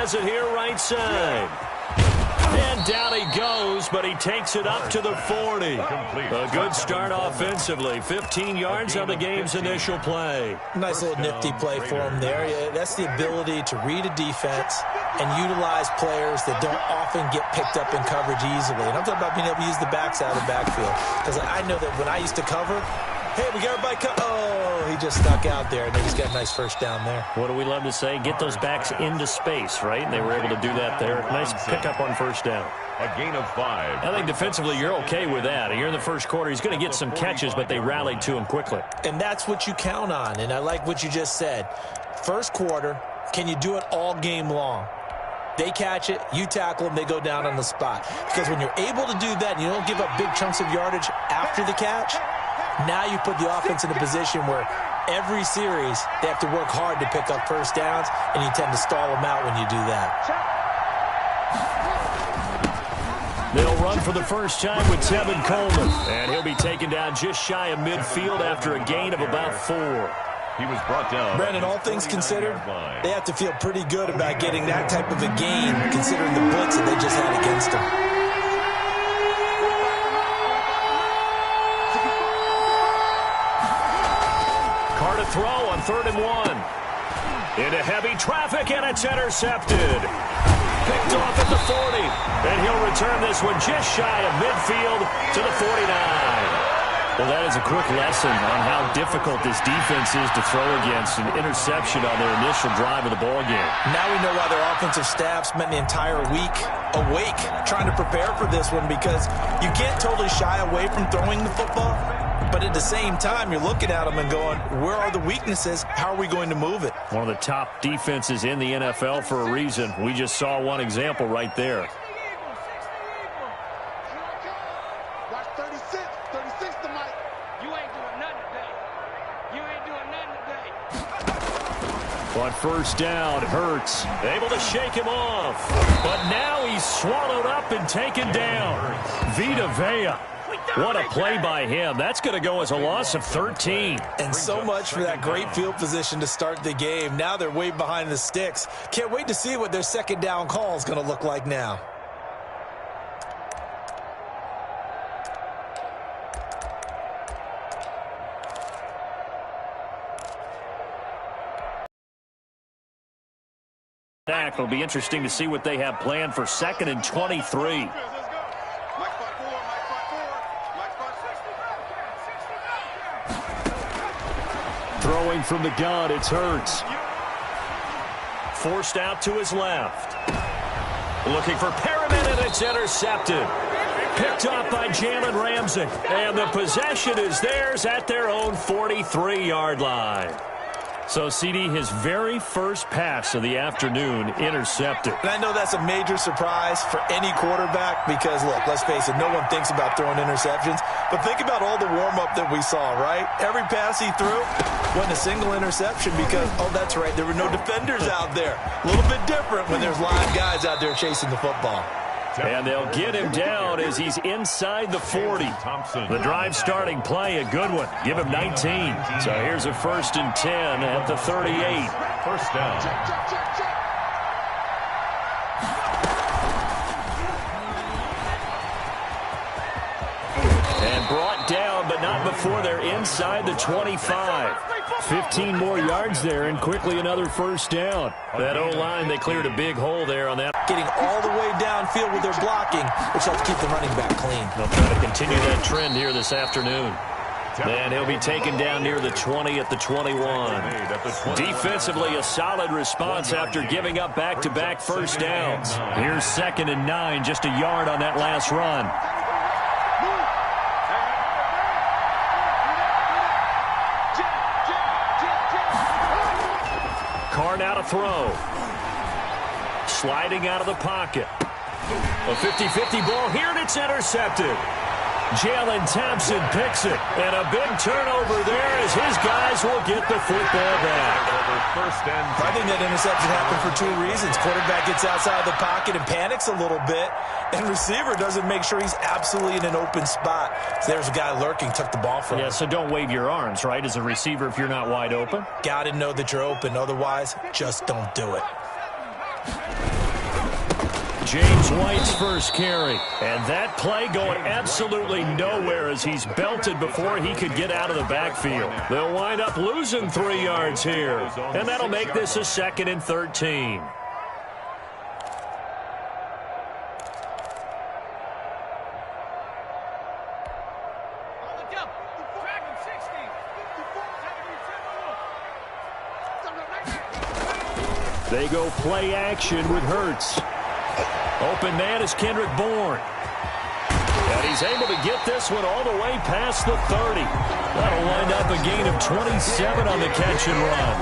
has it here right side. And down he goes, but he takes it up to the 40. A good start offensively. 15 yards on the game's initial play. Nice little nifty play for him there. Yeah, that's the ability to read a defense and utilize players that don't often get picked up in coverage easily. And I'm talking about being able to use the backside of the backfield. Because I know that when I used to cover, hey, we got everybody oh, he just stuck out there, and then he's got a nice first down there. What do we love to say? Get those backs into space, right? And they were able to do that there. Nice pickup on first down. A gain of 5. I think defensively you're okay with that. Here in the first quarter, he's going to get some catches, but they rallied to him quickly. And that's what you count on, and I like what you just said. First quarter, can you do it all game long? They catch it, you tackle them, they go down on the spot. Because when you're able to do that and you don't give up big chunks of yardage after the catch, now you put the offense in a position where every series they have to work hard to pick up first downs, and you tend to stall them out when you do that. They'll run for the first time with Tevin Coleman, and he'll be taken down just shy of midfield after a gain of about 4. He was brought down. Brandon, all things considered, they have to feel pretty good about getting that type of a gain, considering the blitz that they just had against them. Carr to throw on 3rd and 1. Into heavy traffic, and it's intercepted. Picked off at the 40, and he'll return this one just shy of midfield to the 49. Well, that is a quick lesson on how difficult this defense is to throw against. An interception on their initial drive of the ballgame. Now we know why their offensive staff spent the entire week awake trying to prepare for this one, because you can't totally shy away from throwing the football. But at the same time, you're looking at them and going, where are the weaknesses? How are we going to move it? One of the top defenses in the NFL for a reason. We just saw one example right there. Watch 36 to Mike. You ain't doing nothing today. You ain't doing nothing today. But first down, Hurts able to shake him off. But now he's swallowed up and taken down. Vita Vea. What a play by him. That's going to go as a loss of 13. And so much for that great field position to start the game. Now they're way behind the sticks. Can't wait to see what their second down call is going to look like now. It'll be interesting to see what they have planned for 2nd and 23. Throwing from the gun, it's Hurts. Forced out to his left. Looking for Perriman, and it's intercepted. Picked off by Jalen Ramsey. And the possession is theirs at their own 43-yard line. So, CD, his very first pass of the afternoon intercepted. And I know that's a major surprise for any quarterback because, look, let's face it, no one thinks about throwing interceptions. But think about all the warm-up that we saw, right? Every pass he threw wasn't a single interception because, oh, that's right, there were no defenders out there. A little bit different when there's live guys out there chasing the football. And they'll get him down as he's inside the 40. The drive starting play, a good one. Give him 19. So here's a 1st and 10 at the 38. First down. And brought down, but not before they're inside the 25. 15 more yards there, and quickly another first down. That O-line, they cleared a big hole there on that. Getting all the way downfield with their blocking, which helps keep the running back clean. They'll try to continue that trend here this afternoon. And he'll be taken down near the 20 at the 21. Defensively, a solid response after giving up back-to-back first downs. Here's 2nd and 9, just a yard on that last run. Carr now to throw. Sliding out of the pocket. A 50-50 ball here, and it's intercepted. Jalen Thompson picks it, and a big turnover there as his guys will get the football back. I think that interception happened for 2 reasons. Quarterback gets outside the pocket and panics a little bit, and receiver doesn't make sure he's absolutely in an open spot. So there's a guy lurking, took the ball from him. Yeah, so don't wave your arms, right, as a receiver if you're not wide open. Got to know that you're open. Otherwise, just don't do it. James White's first carry. And that play going absolutely nowhere as he's belted before he could get out of the backfield. They'll wind up losing 3 yards here. And that'll make this a 2nd and 13. They go play action with Hurts. Open man is Kendrick Bourne. And he's able to get this one all the way past the 30. That'll wind up a gain of 27 on the catch and run.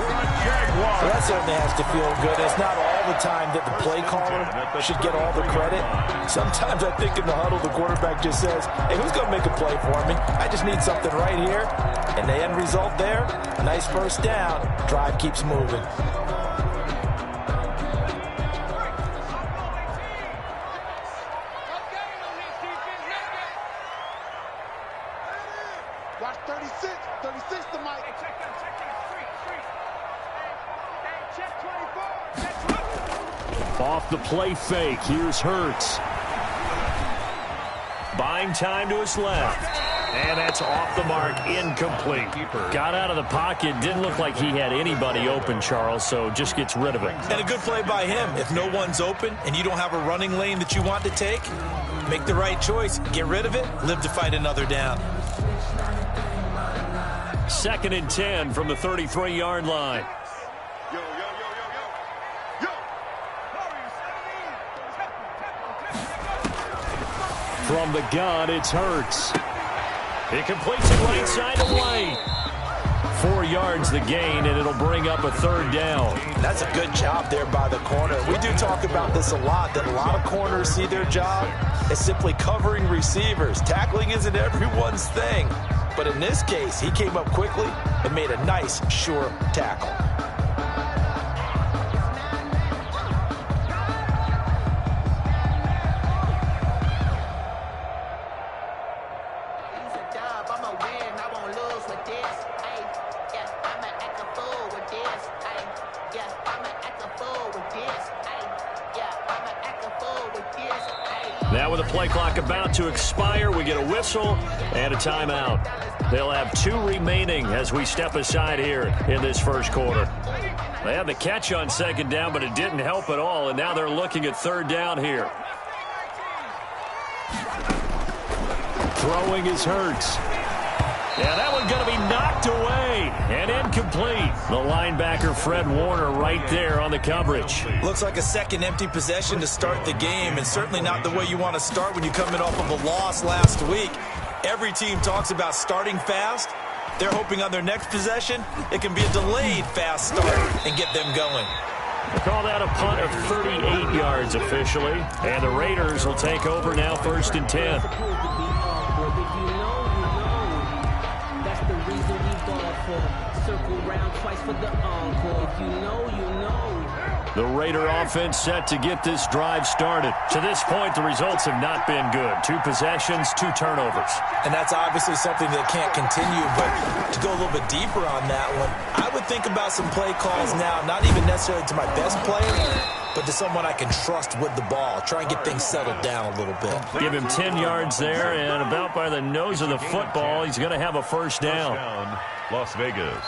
Well, that certainly has to feel good. It's not all the time that the play caller should get all the credit. Sometimes I think in the huddle, the quarterback just says, hey, who's going to make a play for me? I just need something right here. And the end result there, a nice first down. Drive keeps moving. Watch 36. 36 to Mike. Hey, check that. Street. Hey, check 24. Off the play fake, here's Hurts. Buying time to his left. And that's off the mark, incomplete. Got out of the pocket, didn't look like he had anybody open, Charles, so just gets rid of it. And a good play by him. If no one's open and you don't have a running lane that you want to take, make the right choice. Get rid of it, live to fight another down. 2nd and 10 from the 33-yard line. From the gun, it's Hurts. He completes it right side of White. 4 yards the gain, and it'll bring up a 3rd down. That's a good job there by the corner. We do talk about this a lot, that a lot of corners see their job as simply covering receivers. Tackling isn't everyone's thing. But in this case, he came up quickly and made a nice, sure tackle. Now with the play clock about to expire, we get a whistle and a timeout. They'll have 2 remaining as we step aside here in this first quarter. They had the catch on 2nd down, but it didn't help at all, and now they're looking at 3rd down here. Throwing is Hurts. Yeah, that one's going to be knocked away and incomplete. The linebacker, Fred Warner, right there on the coverage. Looks like a second empty possession to start the game, and certainly not the way you want to start when you're coming off of a loss last week. Every team talks about starting fast. They're hoping on their next possession, it can be a delayed fast start and get them going. They call that a punt of 38 yards officially, and the Raiders will take over now 1st and 10. The Raider offense set to get this drive started. To this point, the results have not been good. 2 possessions, 2 turnovers. And that's obviously something that can't continue, but to go a little bit deeper on that one, I would think about some play calls now, not even necessarily to my best player, but to someone I can trust with the ball. Try and get things settled down a little bit. Give him 10 yards there, and about by the nose of the football, he's going to have a first down. Las Vegas.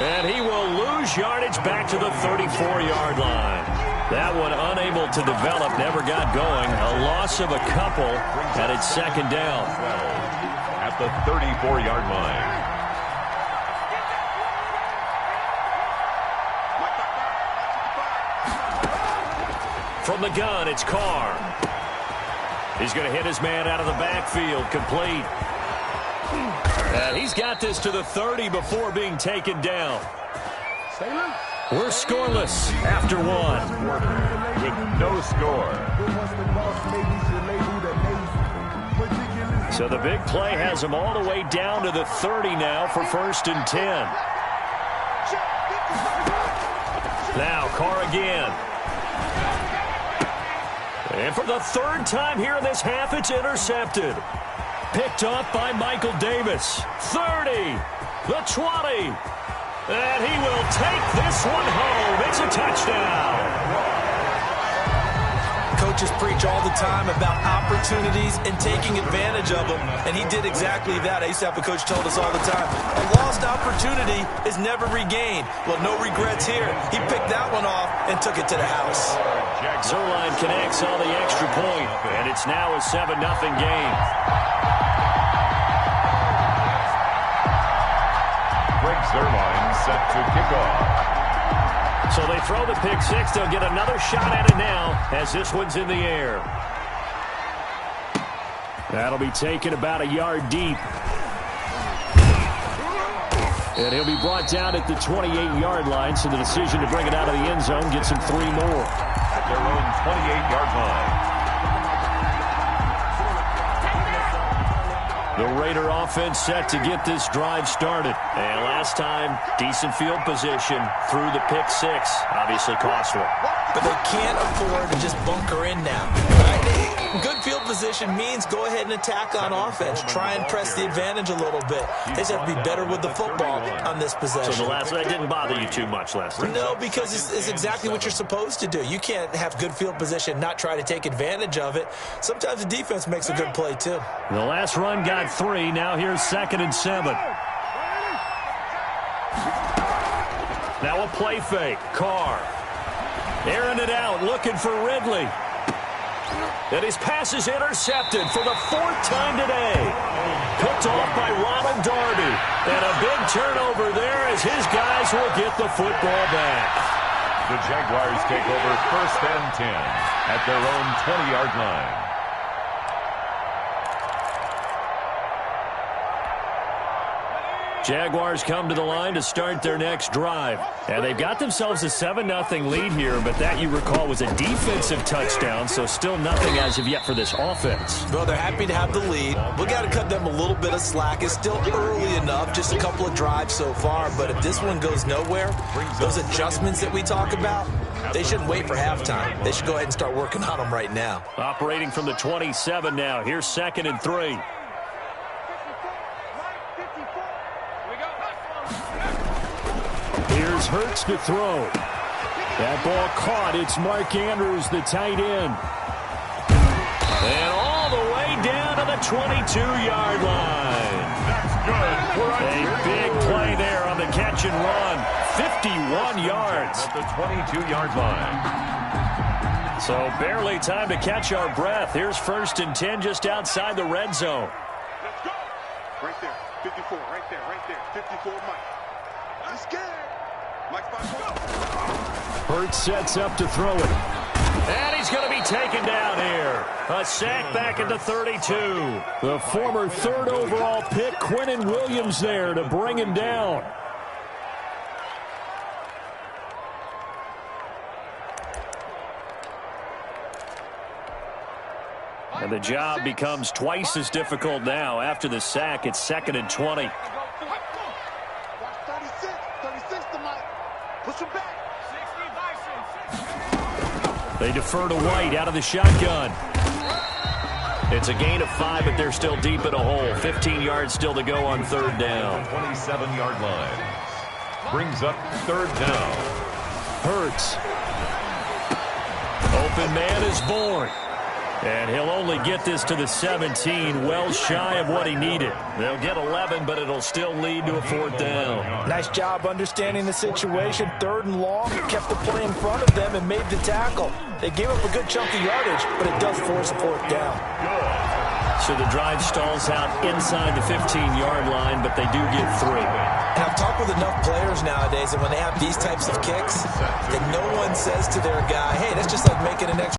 And he will lose yardage back to the 34-yard line. That one unable to develop, never got going. A loss of a couple, and it's 2nd down. At the 34-yard line. From the gun, it's Carr. He's going to hit his man out of the backfield, complete. And he's got this to the 30 before being taken down. We're scoreless after one. With no score. So the big play has him all the way down to the 30 now for 1st and 10. Now Carr again. And for the 3rd time here in this half, it's intercepted. Picked up by Michael Davis. 30, the 20. And he will take this one home. It's a touchdown. Coaches preach all the time about opportunities and taking advantage of them, and he did exactly that. I used to have a coach told us all the time, a lost opportunity is never regained. Well, no regrets here. He picked that one off and took it to the house. Zerline connects on the extra point, and it's now a 7-0 game. Greg Zerline set to kick off. So they throw the pick six. They'll get another shot at it now as this one's in the air. That'll be taken about a yard deep. And he'll be brought down at the 28-yard line, so the decision to bring it out of the end zone gets him 3 more. At their own 28-yard line. The Raider offense set to get this drive started. And last time, decent field position through the pick six. Obviously costly. But they can't afford to just bunker in now. Right? Good field position means go ahead and attack on offense. Try and press the advantage a little bit. They just have to be better with the football on this possession. So that didn't bother you too much last time? No, because it's exactly what you're supposed to do. You can't have good field position, not try to take advantage of it. Sometimes the defense makes a good play, too. The last run got 3. Now here's 2nd and 7. Now a play fake. Carr. Airing it out, looking for Ridley. And his pass is intercepted for the 4th time today. Picked off by Ronald Darby. And a big turnover there as his guys will get the football back. The Jaguars take over 1st and 10 at their own 20-yard line. Jaguars come to the line to start their next drive. And they've got themselves a 7-0 lead here, but that, you recall, was a defensive touchdown, so still nothing as of yet for this offense. Well, they're happy to have the lead. We got to cut them a little bit of slack. It's still early enough, just a couple of drives so far, but if this one goes nowhere, those adjustments that we talk about, they shouldn't wait for halftime. They should go ahead and start working on them right now. Operating from the 27 now. Here's 2nd and 3. Here's Hurts to throw. That ball caught. It's Mark Andrews, the tight end. And all the way down to the 22-yard line. That's good. A big play there on the catch and run. 51 yards. At the 22-yard line. So barely time to catch our breath. Here's 1st and 10 just outside the red zone. Let's go. Right there. 54. Right there. 54, Mike. I'm scared. Mike, go. Hurts sets up to throw it. And he's going to be taken down here. A sack back at the 32. The former 3rd overall pick, Quinnen Williams, there to bring him down. And the job becomes twice as difficult now. After the sack, it's 2nd and 20. They defer to White out of the shotgun. It's a gain of 5, but they're still deep in a hole. 15 yards still to go on 3rd down. 27-yard line. Brings up 3rd down. Hurts. Open man is born. And he'll only get this to the 17, well shy of what he needed. They'll get 11, but it'll still lead to a 4th down. Nice job understanding the situation. 3rd and long, kept the play in front of them and made the tackle. They gave up a good chunk of yardage, but it does force a 4th down. So the drive stalls out inside the 15-yard line, but they do get 3. And I've talked with enough players nowadays that when they have these types of kicks, that no one says to their guy, hey, that's just like making an extra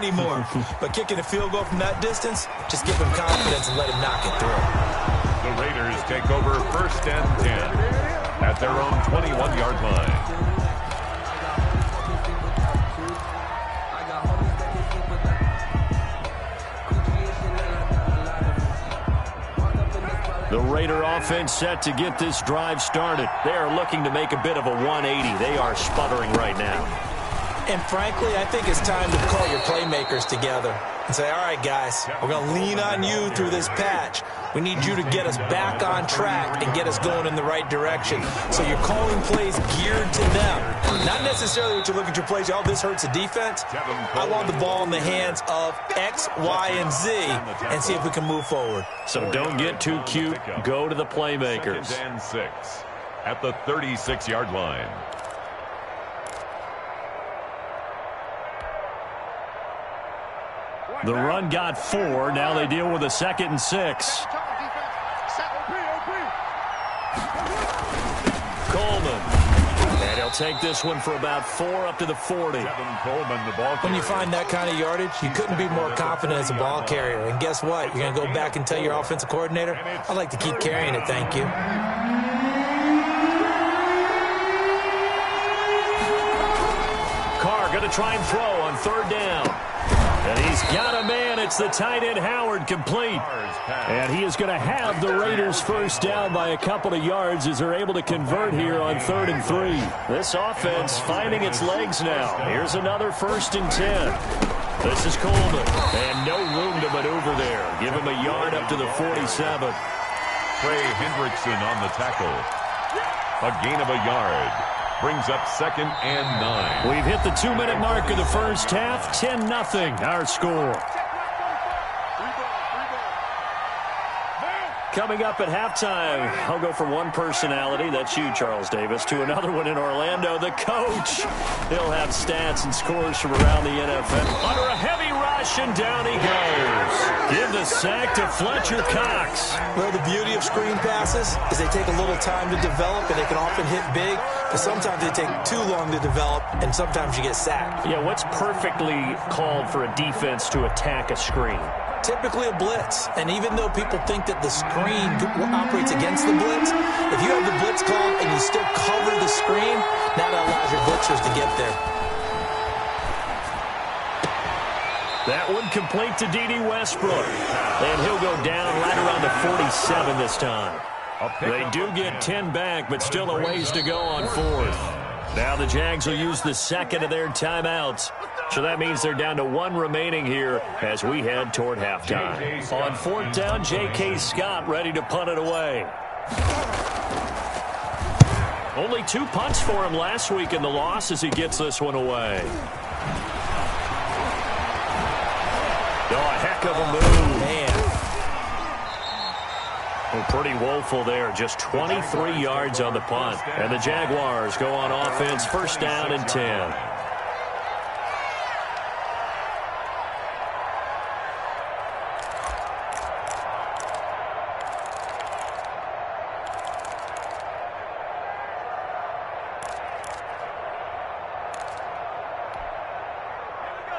anymore. But kicking a field goal from that distance, just give him confidence and let him knock it through. The Raiders take over 1st and 10 at their own 21-yard line. The Raider offense set to get this drive started. They are looking to make a bit of a 180. They are sputtering right now. And frankly, I think it's time to call your playmakers together and say, all right, guys, we're going to lean on you through this patch. We need you to get us back on track and get us going in the right direction. So you're calling plays geared to them. Not necessarily what you look at your plays, oh, this hurts the defense. I want the ball in the hands of X, Y, and Z and see if we can move forward. So don't get too cute. Go to the playmakers. 2nd and 6 at the 36-yard line. The run got 4. Now they deal with a 2nd and 6. Coleman. And he'll take this one for about 4 up to the 40. Coleman, the ball When you find that kind of yardage, you couldn't be more confident as a ball carrier. And guess what? You're going to go back and tell your offensive coordinator, I'd like to keep carrying it, thank you. Carr going to try and throw on 3rd down. And he's got a man. It's the tight end Howard, complete. And he is going to have the Raiders first down by a couple of yards as they're able to convert here on 3rd and 3. This offense finding its legs now. Here's another 1st and 10. This is Coleman. And no room to maneuver there. Give him a yard up to the 47. Trey Hendrickson on the tackle. A gain of a yard. Brings up 2nd and 9. We've hit the 2-minute mark of the first half. 10-0 our score. Coming up at halftime, I'll go from one personality, that's you, Charles Davis, to another one in Orlando, the coach. He'll have stats and scores from around the NFL. Under a heavy rush, and down he goes. Give the sack to Fletcher Cox. Well, the beauty of screen passes is they take a little time to develop, and they can often hit big, but sometimes they take too long to develop, and sometimes you get sacked. Yeah, what's perfectly called for a defense to attack a screen? Typically a blitz, and even though people think that the screen operates against the blitz, if you have the blitz called and you still cover the screen, now that allows your blitzers to get there. That one complete to D.D. Westbrook, and he'll go down right around the 47 this time. They do get 10 back, but still a ways to go on 4th. Now the Jags will use the 2nd of their timeouts. So that means they're down to 1 remaining here as we head toward halftime. On 4th down, J.K. Scott ready to punt it away. Only 2 punts for him last week in the loss as he gets this one away. Oh, a heck of a move. Man. Well, pretty woeful there. Just 23 yards on the punt. And the Jaguars go on offense, 1st down and 10.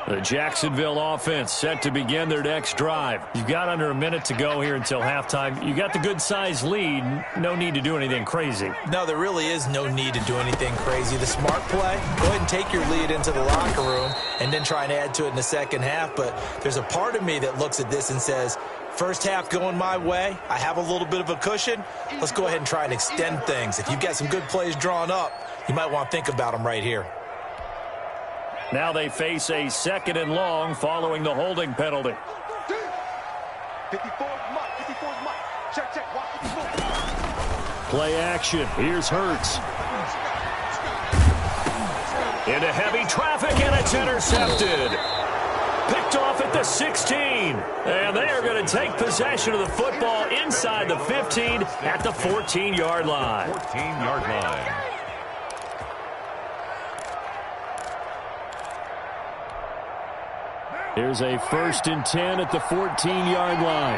The Jacksonville offense set to begin their next drive. You've got under a minute to go here until halftime. You got the good-sized lead. No need to do anything crazy. No, there really is no need to do anything crazy. The smart play, go ahead and take your lead into the locker room and then try and add to it in the second half. But there's a part of me that looks at this and says, first half going my way, I have a little bit of a cushion. Let's go ahead and try and extend things. If you've got some good plays drawn up, you might want to think about them right here. Now they face a 2nd and long following the holding penalty. 54 Mike. Check. Watch 54. Play action. Here's Hurts. Into heavy traffic, and it's intercepted. Picked off at the 16. And they are going to take possession of the football inside the 15 at the 14-yard line. 14-yard line. Here's a 1st and 10 at the 14-yard line.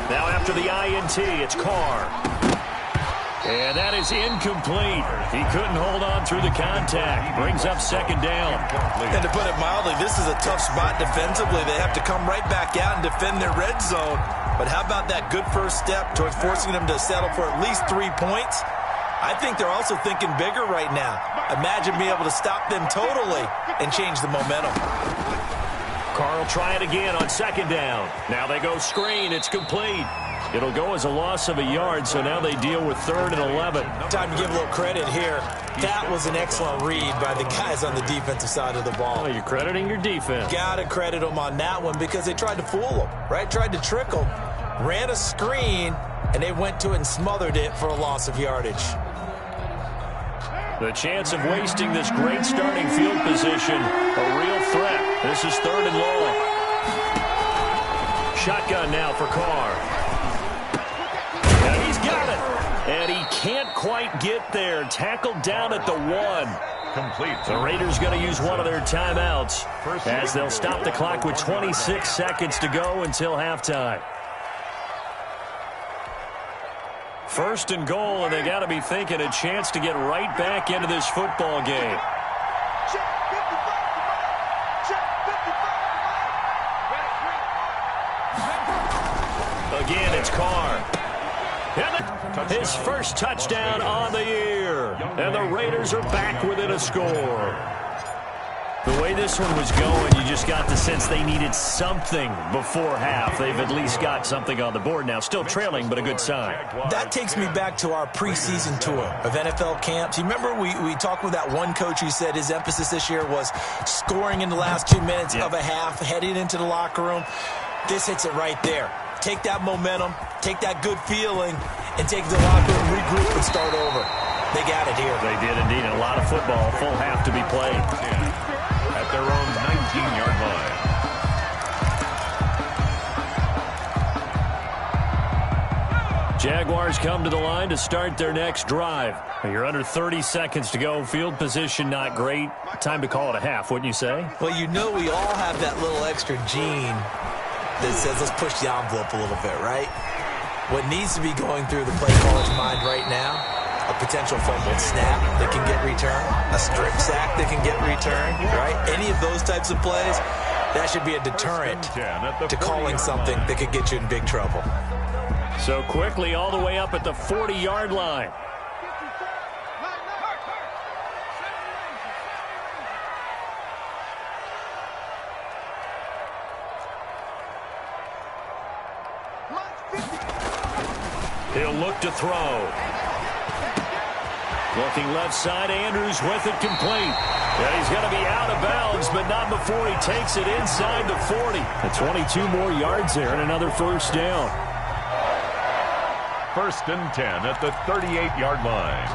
Now after the INT, it's Carr. And that is incomplete. He couldn't hold on through the contact. Brings up second down. And to put it mildly, this is a tough spot defensively. They have to come right back out and defend their red zone. But how about that good first step towards forcing them to settle for at least 3 points? I think they're also thinking bigger right now. Imagine being able to stop them totally and change the momentum. Carl try it again on second down. Now they go screen. It's complete. It'll go as a loss of a yard, so now they deal with 3rd and 11. Time to give a little credit here. That was an excellent read by the guys on the defensive side of the ball. Oh, you're crediting your defense. Got to credit them on that one because they tried to fool them, right? Tried to trick them. Ran a screen, and they went to it and smothered it for a loss of yardage. The chance of wasting this great starting field position, a real threat. This is 3rd and long. Shotgun now for Carr. And he's got it. And he can't quite get there. Tackled down at the 1. Complete. The Raiders going to use one of their timeouts as they'll stop the clock with 26 seconds to go until halftime. 1st and goal, and they got to be thinking a chance to get right back into this football game. Again, it's Carr. And his first touchdown on the year. And the Raiders are back within a score. The way this one was going, you just got the sense they needed something before half. They've at least got something on the board now. Still trailing, but a good sign. That takes me back to our preseason tour of NFL camps. You remember we talked with that one coach who said his emphasis this year was scoring in the last 2 minutes of a half, heading into the locker room. This hits it right there. Take that momentum, take that good feeling, and take the locker room, regroup, and start over. They got it here. They did indeed. A lot of football, full half to be played. At their own 19-yard line. Jaguars come to the line to start their next drive. You're under 30 seconds to go. Field position not great. Time to call it a half, wouldn't you say? Well, you know we all have that little extra gene that says let's push the envelope a little bit, right? What needs to be going through the play caller's mind right now, a potential fumbled snap that can get returned, a strip sack that can get returned, right? Any of those types of plays, that should be a deterrent to calling something that could get you in big trouble. So quickly all the way up at the 40-yard line. He'll look to throw. Looking left side, Andrews with it complete. And he's going to be out of bounds, but not before he takes it inside the 40. And 22 more yards there and another first down. 1st and 10 at the 38-yard line.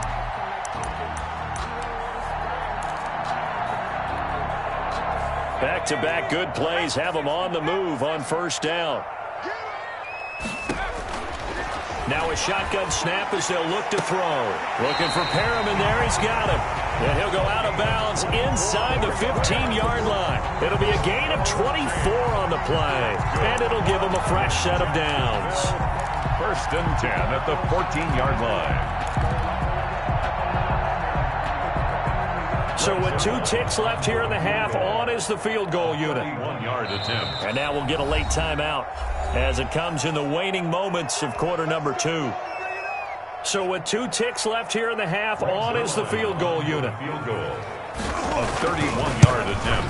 Back-to-back good plays have them on the move on first down. Now a shotgun snap as they'll look to throw. Looking for Perriman there. He's got him. And he'll go out of bounds inside the 15-yard line. It'll be a gain of 24 on the play. And it'll give him a fresh set of downs. 1st and 10 at the 14-yard line. So with 2 ticks left here in the half, on is the field goal unit. 1-yard attempt. And now we'll get a late timeout as it comes in the waning moments of quarter number 2. So with 2 ticks left here in the half, on is the field goal unit. Field goal. A 31-yard attempt.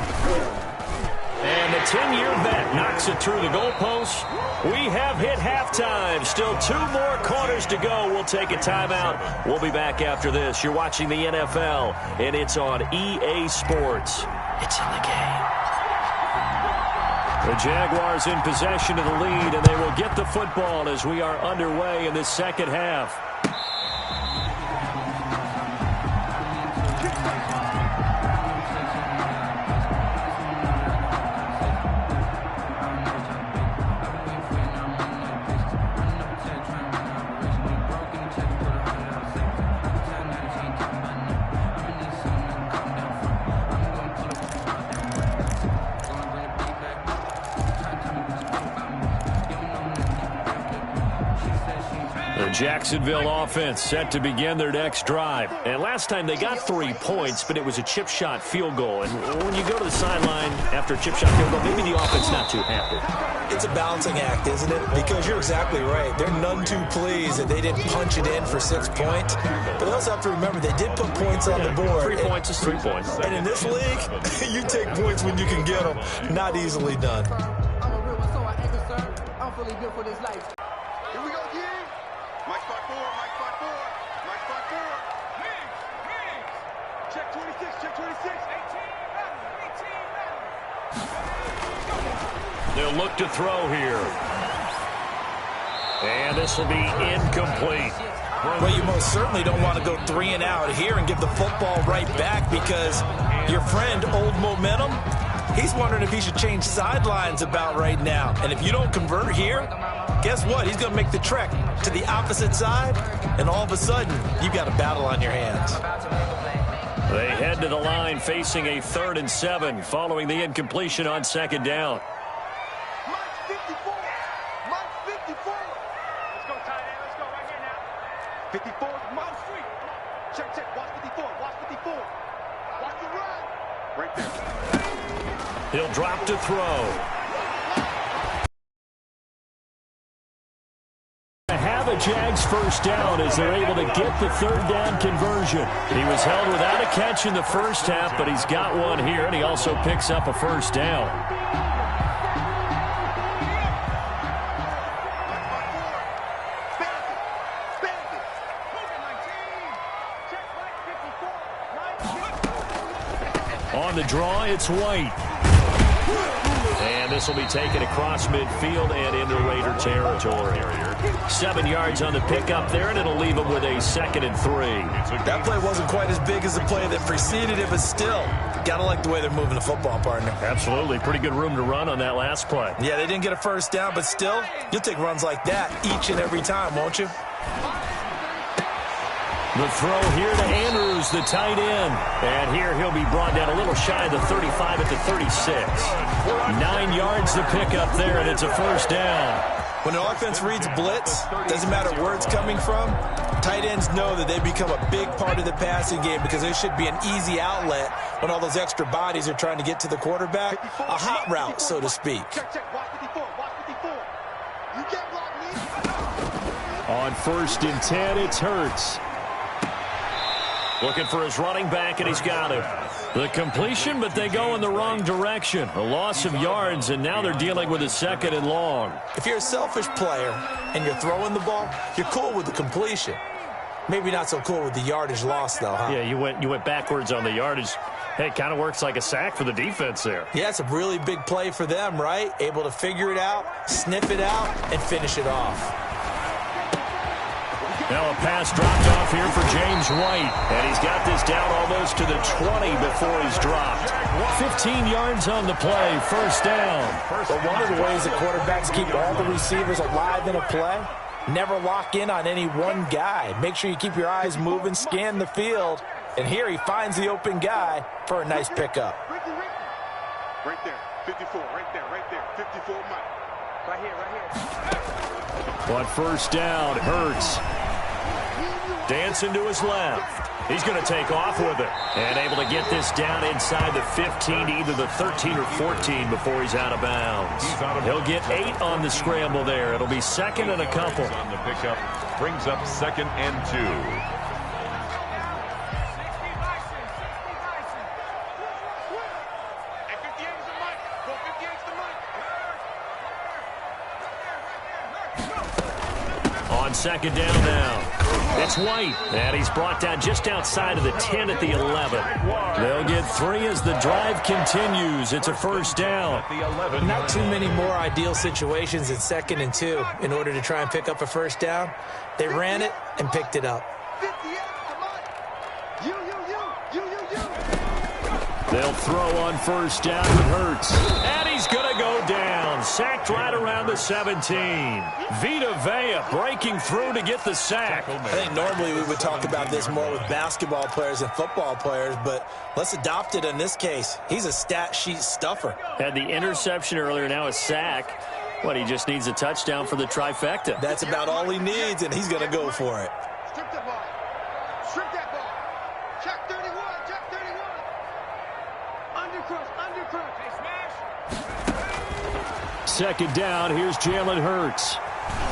And the 10-year vet knocks it through the goalposts. We have hit halftime. Still 2 more quarters to go. We'll take a timeout. We'll be back after this. You're watching the NFL, and it's on EA Sports. It's in the game. The Jaguars in possession of the lead, and they will get the football as we are underway in the second half. The The Jacksonville offense set to begin their next drive. And last time they got 3 points, but it was a chip shot field goal. And when you go to the sideline after a chip shot field goal, maybe the offense not too happy. It's a balancing act, isn't it? Because you're exactly right. They're none too pleased that they didn't punch it in for 6 points. But they also have to remember they did put points on the board. 3 points is 3 points. And in this league, you take points when you can get them. Not easily done. I'm a real one, so I ain't concerned. I'm fully built for this life. Here we go, G. Mike spot 4, Mike spot 4, Mike spot 4. Mings. Check 26, check 26. 18. They'll look to throw here. And this will be incomplete. Well, you most certainly don't want to go 3 and out here and give the football right back because your friend, Old Momentum, he's wondering if he should change sidelines about right now. And if you don't convert here, guess what? He's going to make the trek to the opposite side, and all of a sudden, you've got a battle on your hands. They head to the line facing a 3rd and 7 following the incompletion on 2nd down. Mike 54. Mike 54. Let's go, tight end. Let's go right here now. 54 is Mike Street. Check, check. Watch 54. Watch 54. Watch the run. Right there. He'll drop to throw. Have a Jags first down as they're able to get the 3rd down conversion. He was held without a catch in the first half, but he's got one here, and he also picks up a first down. On the draw, it's White. And this will be taken across midfield and into Raider territory. 7 yards on the pickup there, and it'll leave them with a 2nd and 3. That play wasn't quite as big as the play that preceded it, but still, gotta like the way they're moving the football, partner. Absolutely. Pretty good room to run on that last play. Yeah, they didn't get a first down, but still, you'll take runs like that each and every time, won't you? The throw here to Andrews, the tight end. And here he'll be brought down a little shy of the 35 at the 36. 9 yards to pick up there, and it's a first down. When the offense reads blitz, doesn't matter where it's coming from, tight ends know that they become a big part of the passing game because there should be an easy outlet when all those extra bodies are trying to get to the quarterback. A hot route, so to speak. Check, check. Watch 54. Watch 54. You can't block me. On 1st and 10, it's Hurts. Looking for his running back, and he's got him. The completion, but they go in the wrong direction. A loss of yards, and now they're dealing with a 2nd and long. If you're a selfish player and you're throwing the ball, you're cool with the completion. Maybe not so cool with the yardage loss, though, huh? Yeah, you went backwards on the yardage. Hey, it kind of works like a sack for the defense there. Yeah, it's a really big play for them, right? Able to figure it out, sniff it out, and finish it off. Now a pass dropped off here for James White. And he's got this down almost to the 20 before he's dropped. 15 yards on the play, first down. But one of the ways that quarterbacks keep all the receivers alive in a play, never lock in on any one guy. Make sure you keep your eyes moving, scan the field. And here he finds the open guy for a nice pickup. Right there. 54. Right there. 54 Mike. Right here. But first down, Hurts. Dancing to his left. He's going to take off with it. And able to get this down inside the 15 to either the 13 or 14 before he's out of bounds. He'll get 8 on the scramble there. It'll be 2nd and a couple. On the pickup brings up 2nd and 2. On 2nd down now. It's White, and he's brought down just outside of the 10 at the 11. They'll get 3 as the drive continues. It's a first down. Not too many more ideal situations in 2nd and 2 in order to try and pick up a first down. They ran it and picked it up. They'll throw on first down with Hurts. And he's going to go down. Sacked right around the 17. Vita Vea breaking through to get the sack. I think normally we would talk about this more with basketball players and football players, but let's adopt it in this case. He's a stat sheet stuffer. Had the interception earlier, now a sack. What, he just needs a touchdown for the trifecta. That's about all he needs, and he's going to go for it. Strip that ball. Strip that ball. Check 31. Check 31. Undercrush. Undercrush. Hey, smash. Second down, here's Jalen Hurts.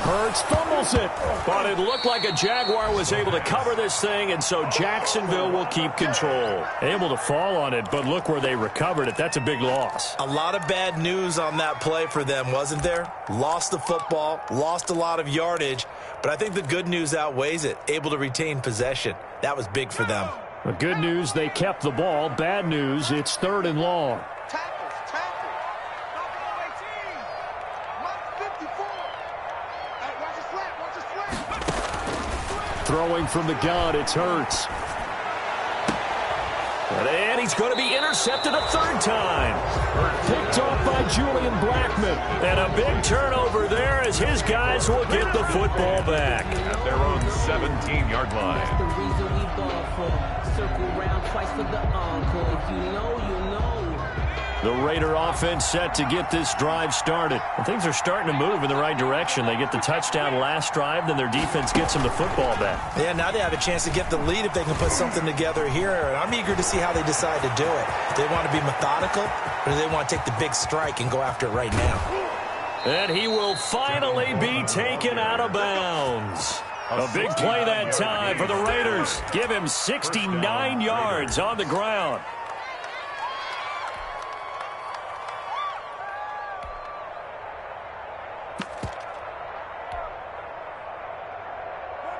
Hurts fumbles it, but it looked like a Jaguar was able to cover this thing, and so Jacksonville will keep control. Able to fall on it, but look where they recovered it. That's a big loss. A lot of bad news on that play for them, wasn't there? Lost the football, lost a lot of yardage, but I think the good news outweighs it. Able to retain possession. That was big for them. The good news, they kept the ball. Bad news, it's 3rd and long. Tackles. Tackles. Mark 54. Hey, watch his flat. Watch his flat. Throwing from the gun, it's Hurts. And he's going to be intercepted a 3rd time. Picked off by Julian Blackmon. And a big turnover there as his guys will get the football back. At their own 17-yard line. The reason we ball for. Circle round twice for the encore. If you know, you know. The Raider offense set to get this drive started. And things are starting to move in the right direction. They get the touchdown last drive, then their defense gets them the football back. Yeah, now they have a chance to get the lead if they can put something together here. And I'm eager to see how they decide to do it. Do they want to be methodical, or do they want to take the big strike and go after it right now? And he will finally be taken out of bounds. A big play that time for the Raiders. Give him 69 yards on the ground.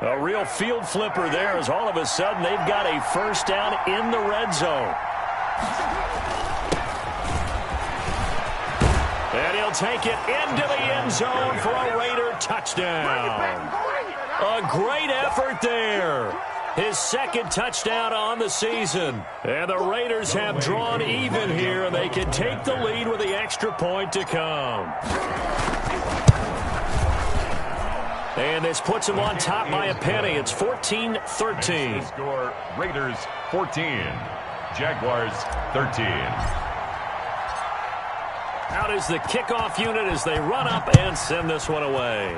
A real field flipper there as all of a sudden they've got a first down in the red zone. And he'll take it into the end zone for a Raider touchdown. A great effort there. His 2nd touchdown on the season. And the Raiders have drawn even here, and they can take the lead with the extra point to come. And this puts them on top by a penny. It's 14-13. Score, Raiders 14, Jaguars 13. Out is the kickoff unit as they run up and send this one away.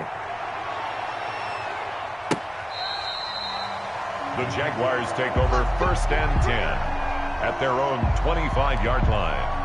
The Jaguars take over 1st and 10 at their own 25-yard line.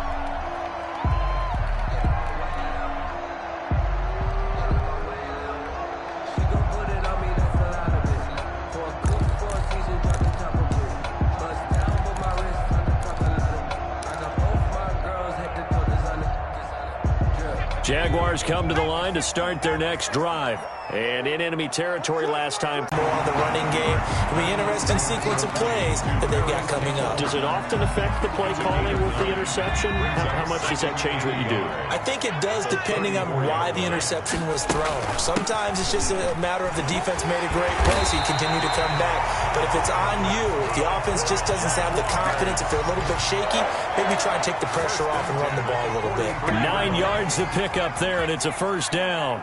Jaguars come to the line to start their next drive. And in enemy territory last time. More on the running game. It'll be an interesting sequence of plays that they've got coming up. Does it often affect the play calling with the interception? How much does that change what you do? I think it does depending on why the interception was thrown. Sometimes it's just a matter of the defense made a great play, so you continue to come back. But if it's on you, if the offense just doesn't have the confidence, if they're a little bit shaky, maybe try and take the pressure off and run the ball a little bit. 9 yards to pick up there, and it's a first down.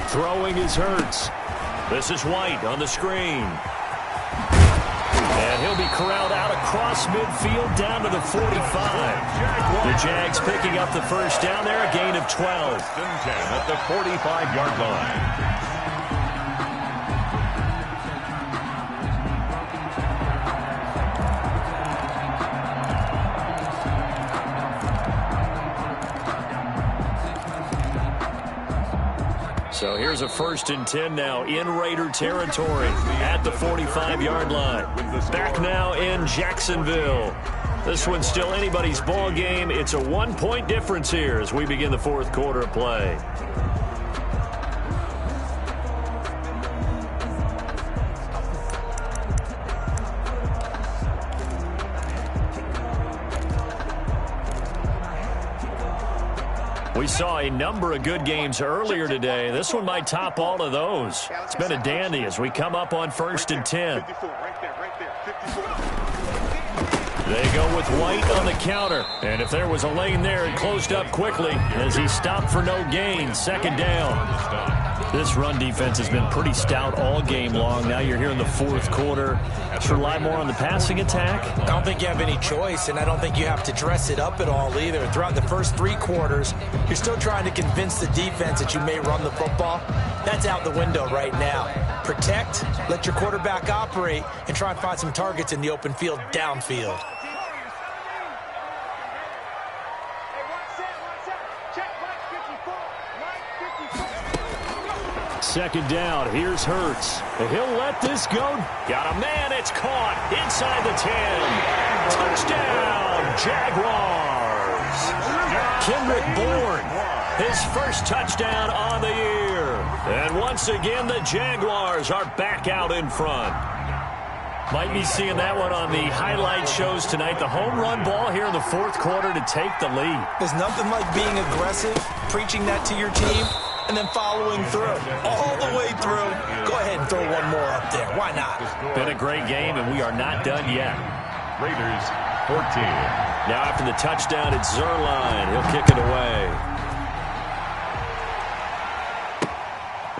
Throwing is Hurts. This is White on the screen. And he'll be corralled out across midfield down to the 45. The Jags picking up the first down there, a gain of 12. 1st and 10 at the 45-yard line. So here's a 1st and 10 now in Raider territory at the 45-yard line. Back now in Jacksonville. This one's still anybody's ball game. It's a 1-point difference here as we begin the 4th quarter of play. We saw a number of good games earlier today. This one might top all of those. It's been a dandy as we come up on 1st and 10. They go with White on the counter. And if there was a lane there, it closed up quickly as he stopped for no gain. Second down. This run defense has been pretty stout all game long. Now you're here in the fourth quarter. Let's rely more on the passing attack. I don't think you have any choice, and I don't think you have to dress it up at all either. Throughout the first 3 quarters, you're still trying to convince the defense that you may run the football. That's out the window right now. Protect, let your quarterback operate, and try and find some targets in the open field downfield. Second down, here's Hurts. He'll let this go. Got a man, it's caught inside the 10. Touchdown, Jaguars. Kendrick Bourne, his first touchdown on the year. And once again, the Jaguars are back out in front. Might be seeing that one on the highlight shows tonight. The home run ball here in the fourth quarter to take the lead. There's nothing like being aggressive, preaching that to your team, and then following through, all the way through. Go ahead and throw one more up there. Why not? Been a great game, and we are not done yet. Raiders 14. Now after the touchdown, it's Zuerlein. He'll kick it away.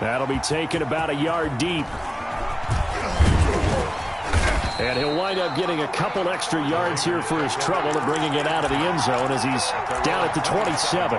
That'll be taken about a yard deep. And he'll wind up getting a couple extra yards here for his trouble and bringing it out of the end zone as he's down at the 27.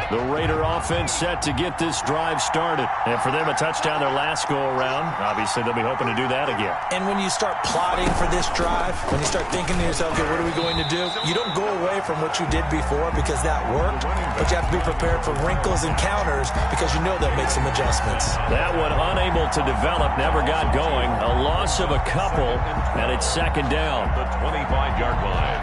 The Raider offense set to get this drive started. And for them, a touchdown their last go-around. Obviously, they'll be hoping to do that again. And when you start plotting for this drive, when you start thinking to yourself, okay, what are we going to do? You don't go away from what you did before because that worked, but you have to be prepared for wrinkles and counters because you know they'll make some adjustments. That one unable to develop, never got going. A loss of a couple, and it's second down. The 25-yard line.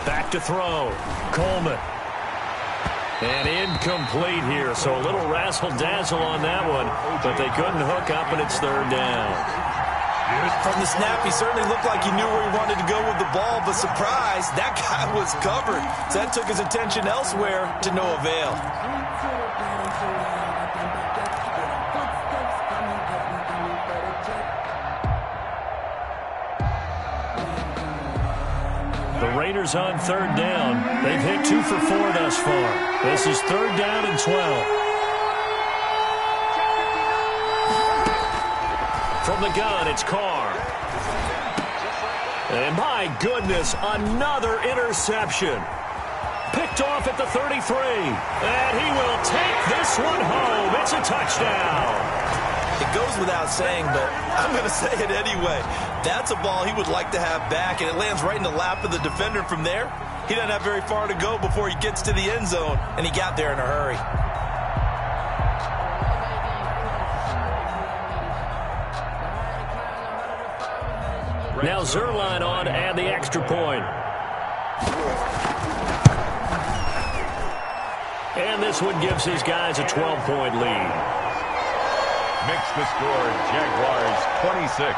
Back to throw. Coleman. And incomplete here, so a little razzle-dazzle on that one, but they couldn't hook up, and it's third down. From the snap, he certainly looked like he knew where he wanted to go with the ball, but surprise, that guy was covered. So that took his attention elsewhere to no avail. The Raiders on third down. They've hit 2 for 4 thus far. This is third down and 12. From the gun, it's Carr. And my goodness, another interception. Picked off at the 33. And he will take this one home. It's a touchdown. It goes without saying, but I'm going to say it anyway. That's a ball he would like to have back, and it lands right in the lap of the defender from there. He doesn't have very far to go before he gets to the end zone, and he got there in a hurry. Now Zuerlein on and the extra point. And this one gives his guys a 12-point lead. Makes the score Jaguars 26,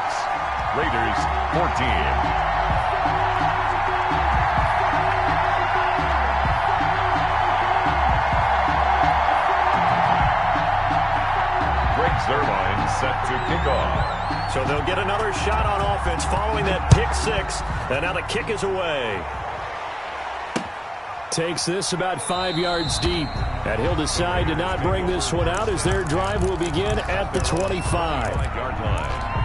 Raiders 14. Greg Zuerlein set to kick off. So they'll get another shot on offense following that pick six. And now the kick is away. Takes this about 5 yards deep. And he'll decide to not bring this one out as their drive will begin at the 25-yard line.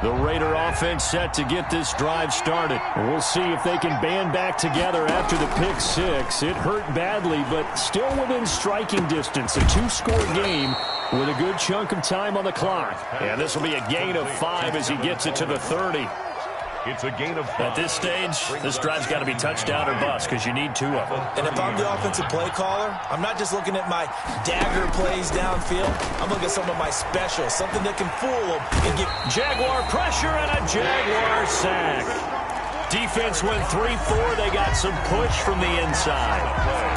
The Raider offense set to get this drive started. We'll see if they can band back together after the pick six. It hurt badly, but still within striking distance. A 2-score game with a good chunk of time on the clock. And this will be a gain of 5 as he gets it to the 30. It's a gain of 5. At this stage, this drive's got to be touchdown or bust because you need 2 of them. And if I'm the offensive play caller, I'm not just looking at my dagger plays downfield. I'm looking at some of my specials, something that can fool them and get Jaguar pressure and a Jaguar sack. Defense went 3-4. They got some push from the inside.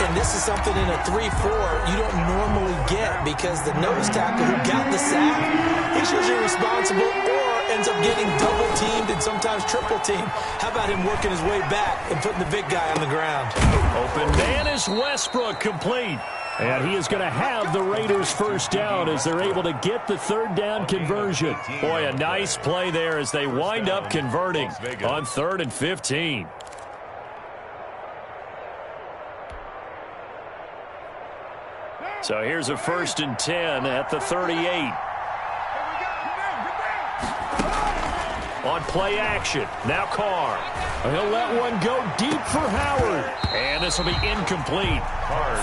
And this is something in a 3-4 you don't normally get because the nose tackle who got the sack, he's usually responsible or ends up getting double-teamed and sometimes triple-teamed. How about him working his way back and putting the big guy on the ground? Open man is Westbrook, complete. And he is going to have the Raiders first down as they're able to get the third down conversion. Boy, a nice play there as they wind up converting on 3rd and 15. So here's a 1st and 10 at the 38. On play action, now Carr. He'll let one go deep for Howard. And this will be incomplete.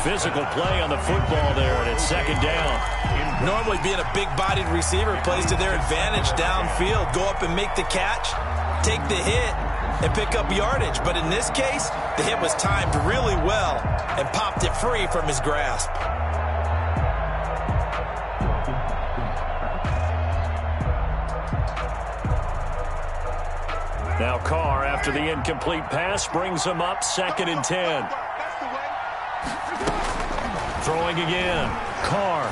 Physical play on the football there, and it's 2nd down. Normally being a big-bodied receiver plays to their advantage downfield. Go up and make the catch, take the hit, and pick up yardage. But in this case, the hit was timed really well and popped it free from his grasp. Now Carr, after the incomplete pass, brings him up 2nd and 10. Throwing again. Carr.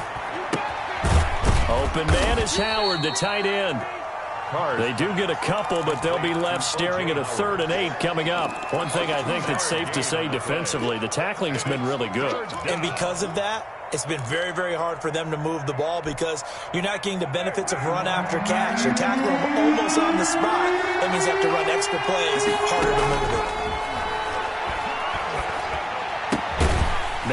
Open man is Howard, the tight end. They do get a couple, but they'll be left staring at a 3rd and 8 coming up. One thing I think that's safe to say defensively, the tackling's been really good. And because of that, it's been very, very hard for them to move the ball because you're not getting the benefits of run after catch. You're tackling them almost on the spot. That means you have to run extra plays, harder to move it.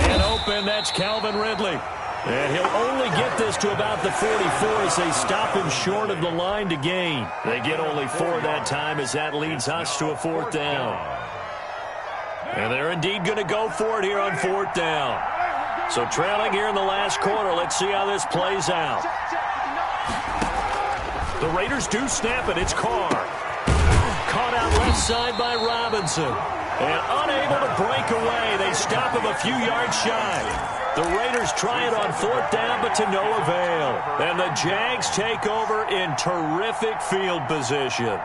Man open, that's Calvin Ridley. And he'll only get this to about the 44 as they stop him short of the line to gain. They get only 4 that time as that leads us to a 4th down. And they're indeed going to go for it here on 4th down. So trailing here in the last quarter, let's see how this plays out. The Raiders do snap it. It's Carr. Caught out left side by Robinson. And unable to break away. They stop him a few yards shy. The Raiders try it on 4th down, but to no avail. And the Jags take over in terrific field position.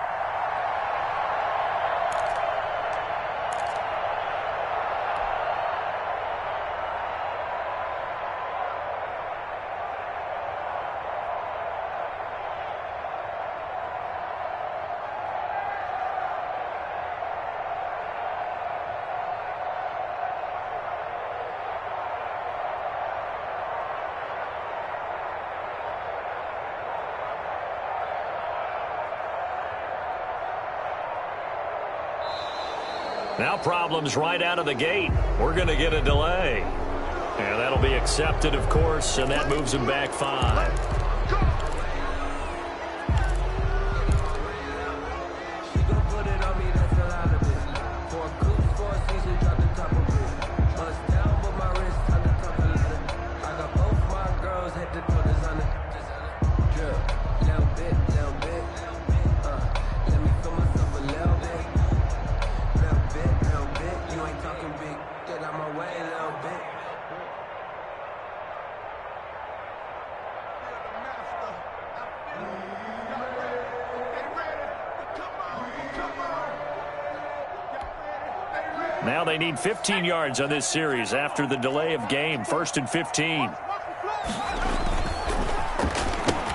Now problems right out of the gate. We're going to get a delay. And that'll be accepted, of course, and that moves him back 5. Now they need 15 yards on this series after the delay of game. 1st and 15.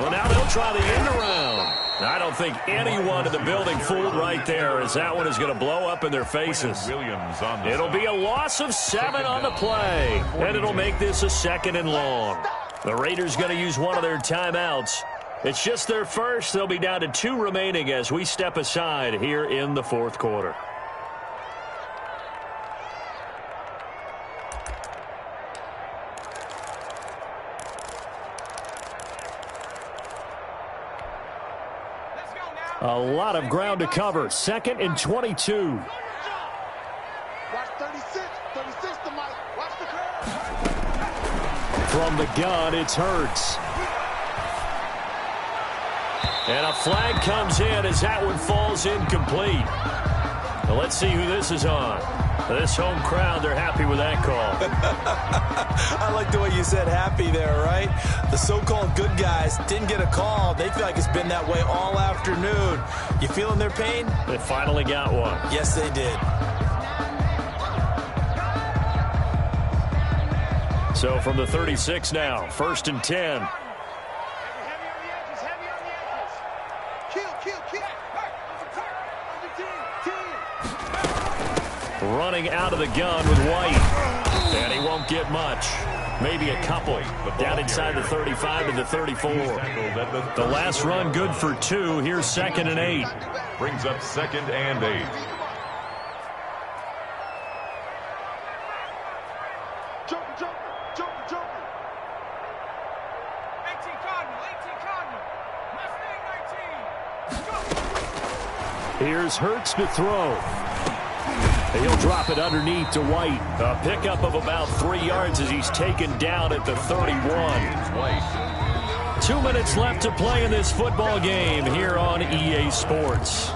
Well, now they'll try the end around. I don't think anyone in the building fooled right there, as that one is going to blow up in their faces. It'll be a loss of 7 on the play, and it'll make this a 2nd and long. The Raiders going to use one of their timeouts. It's just their first. They'll be down to 2 remaining as we step aside here in the 4th quarter. A lot of ground to cover. 2nd and 22. Watch 36. 36 to Mike. Watch the curve. From the gun, it's Hurts. And a flag comes in as that one falls incomplete. Well, let's see who this is on. This home crowd, they're happy with that call. I like the way you said happy there, right? The so-called good guys didn't get a call. They feel like it's been that way all afternoon. You feeling their pain? They finally got one. Yes, they did. So from the 36 now, 1st and 10. Heavy on the edges, heavy on the edges. Kill. Running out of the gun with White. And he won't get much. Maybe a couple. Down inside the 35 to the 34. The last run good for 2. Here's 2nd and 8. Brings up 2nd and 8. Joker. 18 Cardinal. Mustang 19. Here's Hurts to throw. He'll drop it underneath to White. A pickup of about 3 yards as he's taken down at the 31. 2 minutes left to play in this football game here on EA Sports.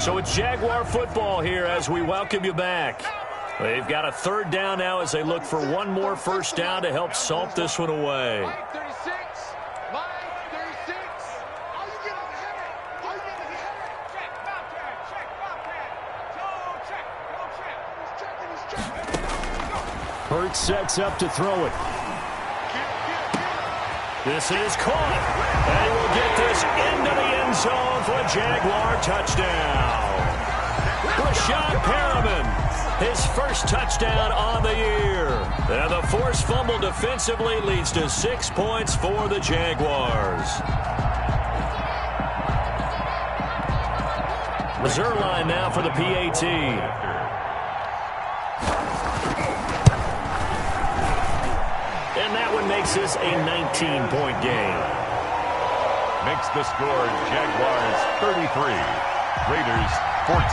So it's Jaguar football here as we welcome you back. They've got a 3rd down now as they look for one more first down to help salt this one away. Hurts sets up to throw it. This is caught. And he will get this into the end zone for a Jaguar touchdown. Rashad Perriman, his first touchdown on the year. And the forced fumble defensively leads to 6 points for the Jaguars. Reserve line now for the PAT. And that one makes this a 19-point game. Makes the score Jaguars 33, Raiders 14.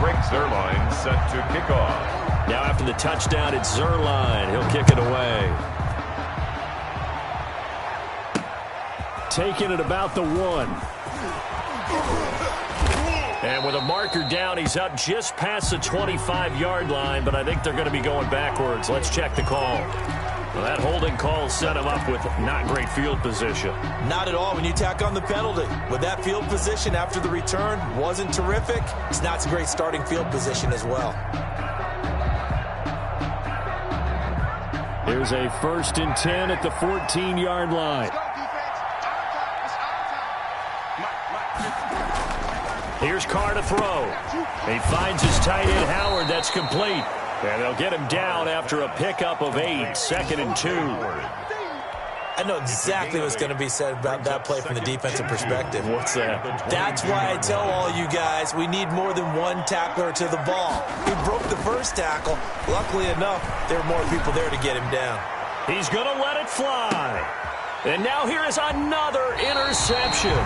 Greg Zuerlein set to kick off. Now after the touchdown, it's Zuerlein. He'll kick it away. Taking it about the 1. And with a marker down, he's up just past the 25-yard line, but I think they're going to be going backwards. Let's check the call. Well, that holding call set him up with not great field position. Not at all when you tack on the penalty. With that field position after the return wasn't terrific. It's not a great starting field position as well. Here's a 1st and 10 at the 14-yard line. Here's Carr to throw. He finds his tight end, Howard. That's complete. And they'll get him down after a pickup of 8. 2nd and 2. I know exactly what's going to be said about that play from the defensive perspective. What's that? That's why I tell all you guys we need more than one tackler to the ball. He broke the first tackle. Luckily enough, there were more people there to get him down. He's going to let it fly. And now here is another interception.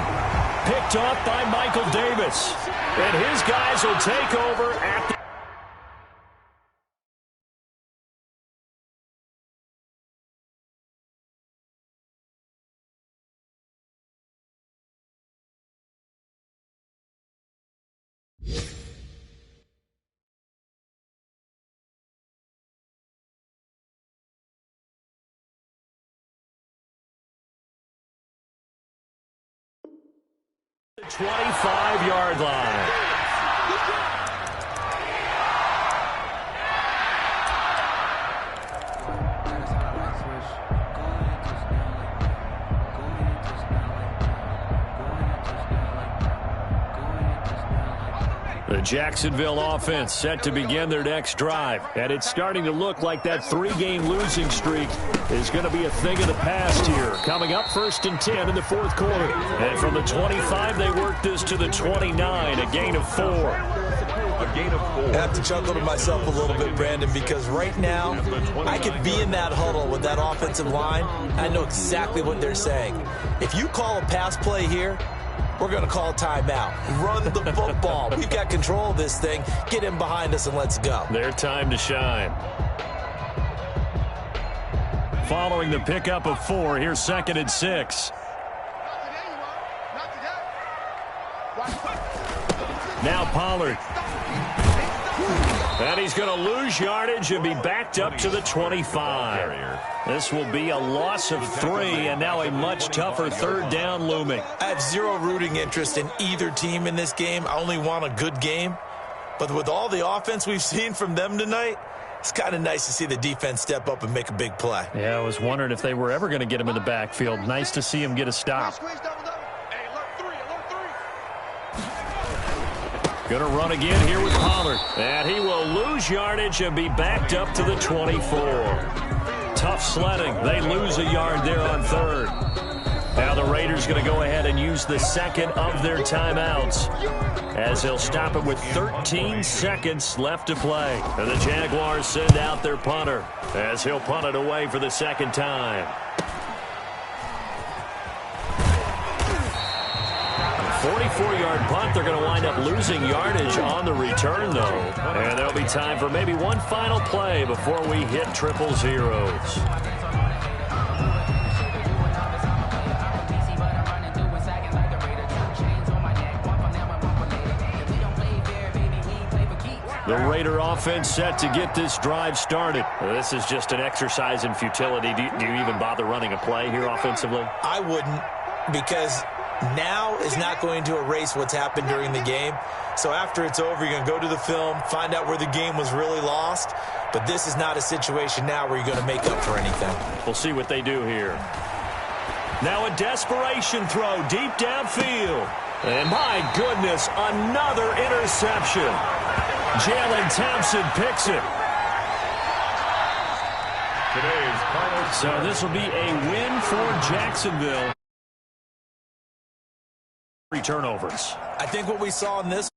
Picked off by Michael Davis. And his guys will take over at the... The 25-yard line. The Jacksonville offense set to begin their next drive. And it's starting to look like that 3-game losing streak is going to be a thing of the past here. Coming up 1st and 10 in the 4th quarter. And from the 25, they work this to the 29, a gain of 4. A gain of 4. I have to chuckle to myself a little bit, Brandon, because right now I could be in that huddle with that offensive line. I know exactly what they're saying. If you call a pass play here, we're going to call timeout. Run the football. We've got control of this thing. Get him behind us and let's go. Their time to shine. Following the pickup of 4, here's 2nd and 6. Now Pollard. And he's going to lose yardage and be backed up to the 25. This will be a loss of 3, and now a much tougher third down looming. I have zero rooting interest in either team in this game. I only want a good game. But with all the offense we've seen from them tonight, it's kind of nice to see the defense step up and make a big play. Yeah, I was wondering if they were ever going to get him in the backfield. Nice to see him get a stop. Going to run again here with Pollard. And he will lose yardage and be backed up to the 24. Tough sledding. They lose a yard there on third. Now the Raiders going to go ahead and use the second of their timeouts, as they'll stop it with 13 seconds left to play. And the Jaguars send out their punter, as he'll punt it away for the second time. 44-yard punt. They're going to wind up losing yardage on the return, though. And there'll be time for maybe one final play before we hit 000. The Raider offense set to get this drive started. This is just an exercise in futility. Do you even bother running a play here offensively? I wouldn't, because now is not going to erase what's happened during the game. So after it's over, you're going to go to the film, find out where the game was really lost. But this is not a situation now where you're going to make up for anything. We'll see what they do here. Now a desperation throw deep downfield. And my goodness, another interception. Jalen Thompson picks it. So this will be a win for Jacksonville. 3 turnovers. I think what we saw in this